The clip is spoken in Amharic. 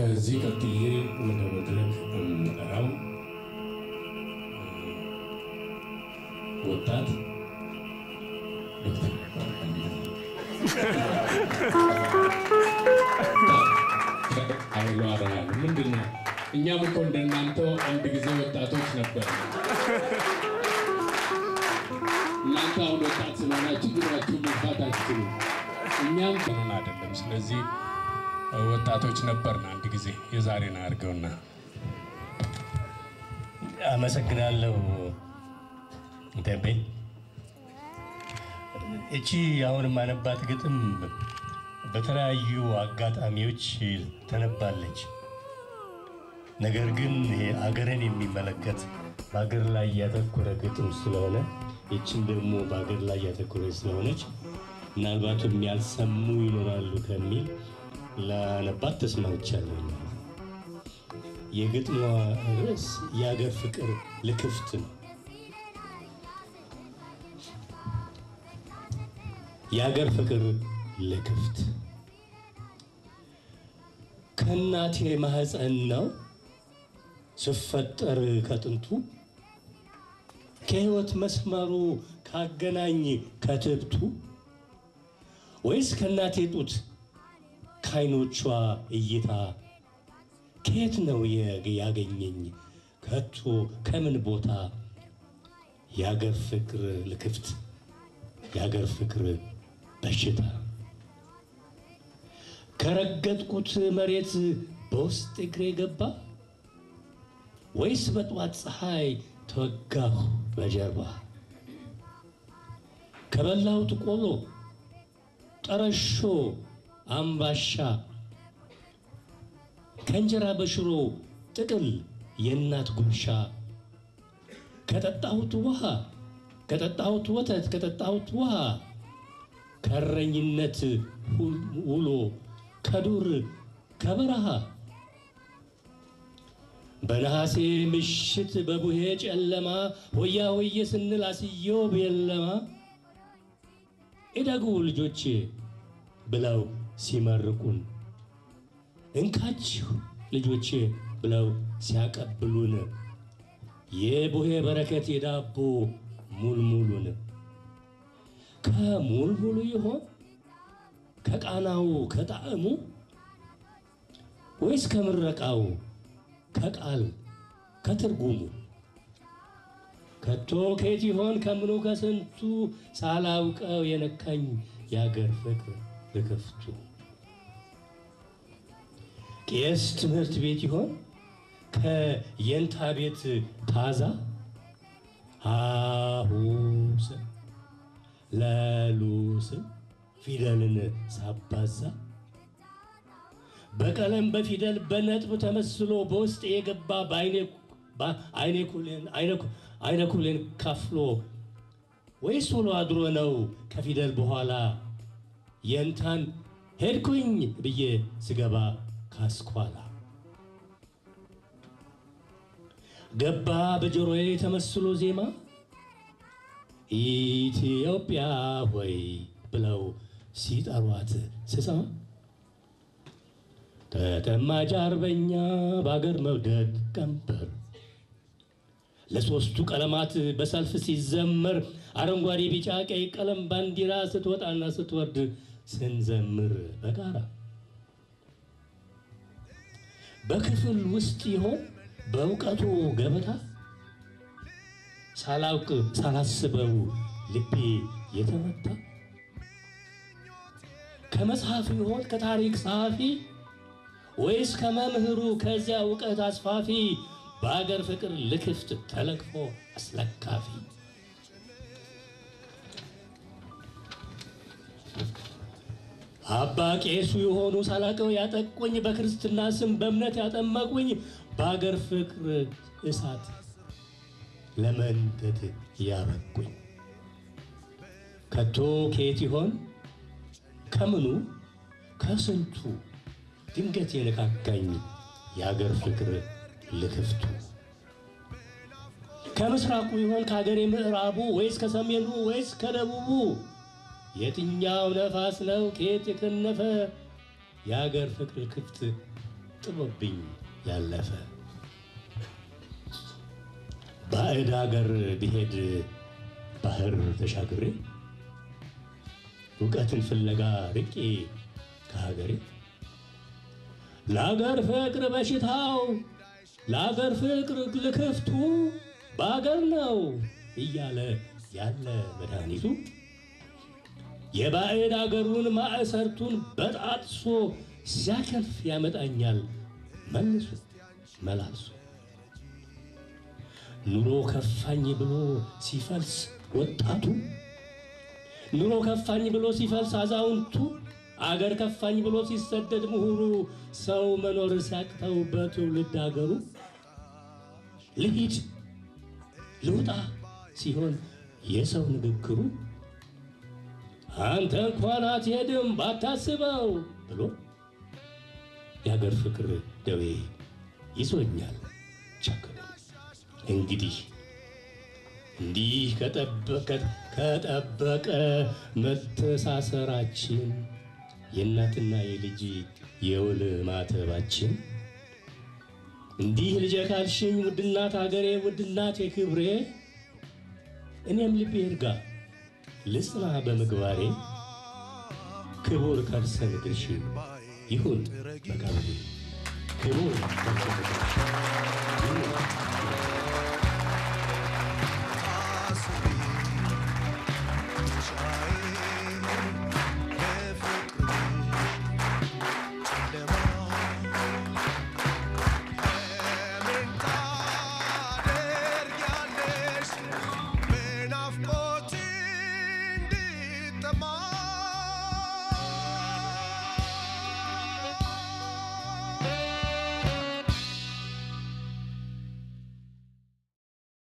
ከዚህ ቀጥዬ ወደ መድረክ የምጠራው ወጣት ዶክተር ኃይሉ አርአያ ነው። ምንድነው እኛም እኮ እንደናንተው አንድ ጊዜ ወጣቶች ነበር። እናንተ አሁን ወጣት ስለሆናችሁ ግራችሁ መፋታችሁ እኛም ተነና አይደለም። ስለዚህ ወጣቶች ነበርና አንድ ጊዜ የዛሬና አርገውና አመሰግናለሁ። እንተቤ እቺ አሁን ማነባት ግጥም በተለያዩ አጋጣሚዎች ተነባለች። ነገር ግን አገርን የሚመለከት ባገር ላይ ያተኮረ ግጥም ስለሆነ እቺን ደግሞ ባገር ላይ ያተኮረች ስለሆነች ምናልባት የሚያልሰሙ ይኖራሉ ከሚል ለነባት ተስማምቻለሁ። የግጥሟ ርዕስ የአገር ፍቅር ልክፍት ነው። የአገር ፍቅር ልክፍት ከእናቴ ማህፀን ነው ስፈጠር ከጥንቱ ከህይወት መስመሩ ካገናኝ ከትብቱ ወይስ ከእናቴ ጡት ካይኖቿ እይታ ከየት ነው ያገኘኝ ከቶ ከምን ቦታ የአገር ፍቅር ልክፍት የአገር ፍቅር በሽታ ከረገጥኩት መሬት በውስጥ እግሬ ገባ ወይስ በጧት ፀሐይ ተወጋሁ በጀርባ ከበላሁት ቆሎ ጠረሾ አምባሻ ከእንጀራ በሽሮ ጥቅል የእናት ጉርሻ ከጠጣሁት ውሃ ከጠጣሁት ወተት ከጠጣሁት ውሃ ከረኝነት ውሎ ከዱር ከበረሃ በነሐሴ ምሽት በቡሄ ጨለማ ሆያ ሆዬ ስንል አስዮ በየለማ እደጉ ልጆቼ ብለው ሲመርቁን እንካችሁ ልጆቼ ብለው ሲያቀብሉን የቡሄ በረከት የዳቦ ሙልሙሉን ከሙልሙሉ ይሆን ከቃናው ከጣዕሙ ወይስ ከምረቃው ከቃል ከትርጉሙ ከቶ ከየት ይሆን ከምኑ ከስንቱ ሳላውቀው የነካኝ የአገር ፍቅር ልክፍቱ ቄስ ትምህርት ቤት ይሆን ከየንታ ቤት ታዛ አሁስ ለሉስ ፊደልን ሳባዛ በቀለም በፊደል በነጥብ ተመስሎ በውስጥ የገባ አይነኩሌን ካፍሎ ወይስ ውሎ አድሮ ነው ከፊደል በኋላ የንታን ሄድኩኝ ብዬ ስገባ ካስኳላ ገባ በጆሮዬ ተመስሎ ዜማ ኢትዮጵያ ሆይ ብለው ሲጠሯት ስሰማ ተጠማጅ አርበኛ በአገር መውደድ ቀንበር ለሶስቱ ቀለማት በሰልፍ ሲዘመር አረንጓዴ ቢጫ ቀይ ቀለም ባንዲራ ስትወጣና ስትወርድ ስንዘምር በጋራ በክፍል ውስጥ ይሆን በእውቀቱ ገበታ ሳላውቅ ሳላስበው ልቤ የተመታ ከመጽሐፍ ይሆን ከታሪክ ጸሐፊ ወይስ ከመምህሩ ከዚያ እውቀት አስፋፊ በአገር ፍቅር ልክፍት ተለክፎ አስለካፊ አባ ቄሱ የሆኑ ሳላቀው ያጠቁኝ በክርስትና ስም በእምነት ያጠመቁኝ በአገር ፍቅር እሳት ለመንደድ ያበቁኝ ከቶ ከየት ይሆን ከምኑ ከስንቱ ድንገት የነካካኝ የአገር ፍቅር ልክፍቱ ከምስራቁ ይሆን ከአገሬ ምዕራቡ ወይስ ከሰሜኑ ወይስ ከደቡቡ የትኛው ነፋስ ነው ከየት የከነፈ የአገር ፍቅር ክፍት ጥሎብኝ ያለፈ ባዕድ አገር ብሄድ ባህር ተሻግሬ እውቀትን ፍለጋ ርቄ ከሀገሬ ለአገር ፍቅር በሽታው ለአገር ፍቅር ልክፍቱ በአገር ነው እያለ ያለ መድኃኒቱ የባዕድ አገሩን ማዕሰርቱን በጣጥሶ ሲያከንፍ ያመጣኛል መልሶ መላልሶ ኑሮ ከፋኝ ብሎ ሲፈልስ ወጣቱ ኑሮ ከፋኝ ብሎ ሲፈልስ አዛውንቱ አገር ከፋኝ ብሎ ሲሰደድ ምሁሩ ሰው መኖር ሲያቅተው በትውልድ አገሩ ልሂድ ልውጣ ሲሆን የሰው ንግግሩ አንተ እንኳን አትሄድም ባታስበው ብሎ የአገር ፍቅር ደዌ ይዞኛል ቸክሎ እንግዲህ እንዲህ ከጠበቀ መተሳሰራችን የእናትና የልጅ የውል ማተባችን እንዲህ ልጄ ካልሽኝ ውድናት አገሬ ውድናት የክብሬ እኔም ልቤ ይርጋ ልጽና በምግባሬ ክቡር ከርሰ ምድርሽ ይሁን መቃብሬ ክቡር ከርሰ ምድርሽ